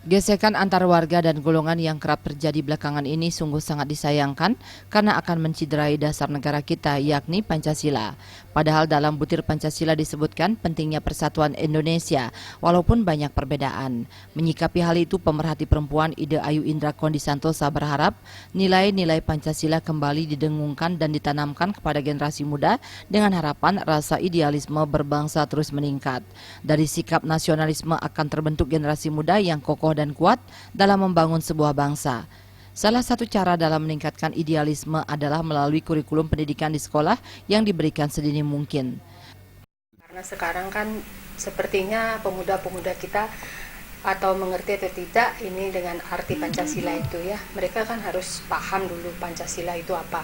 Gesekan antar warga dan golongan yang kerap terjadi belakangan ini sungguh sangat disayangkan karena akan menciderai dasar negara kita, yakni Pancasila. Padahal dalam butir Pancasila disebutkan pentingnya persatuan Indonesia, walaupun banyak perbedaan. Menyikapi hal itu, pemerhati perempuan Ide Ayu Indra Kondi Santosa berharap nilai-nilai Pancasila kembali didengungkan dan ditanamkan kepada generasi muda dengan harapan rasa idealisme berbangsa terus meningkat. Dari sikap nasionalisme akan terbentuk generasi muda yang kokoh dan kuat dalam membangun sebuah bangsa. Salah satu cara dalam meningkatkan idealisme adalah melalui kurikulum pendidikan di sekolah yang diberikan sedini mungkin. Karena sekarang kan sepertinya pemuda-pemuda kita atau mengerti atau tidak ini dengan arti Pancasila itu ya. Mereka kan harus paham dulu Pancasila itu apa.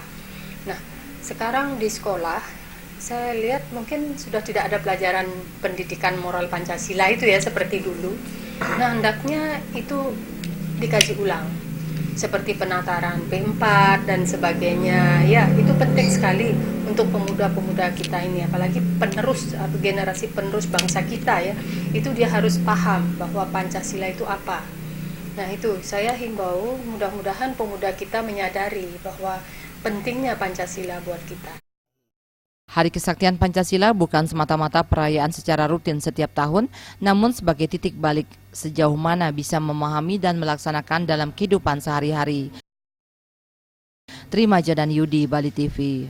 Nah, sekarang di sekolah saya lihat mungkin sudah tidak ada pelajaran pendidikan moral Pancasila itu ya seperti dulu. Nah, hendaknya itu dikaji ulang seperti penataran P4 dan sebagainya. Ya, itu penting sekali untuk pemuda-pemuda kita ini, apalagi penerus atau generasi penerus bangsa kita ya. Itu dia harus paham bahwa Pancasila itu apa. Nah, itu saya himbau mudah-mudahan pemuda kita menyadari bahwa pentingnya Pancasila buat kita. Hari Kesaktian Pancasila bukan semata-mata perayaan secara rutin setiap tahun, namun sebagai titik balik sejauh mana bisa memahami dan melaksanakan dalam kehidupan sehari-hari. Terima Jadan Yudi, Bali TV.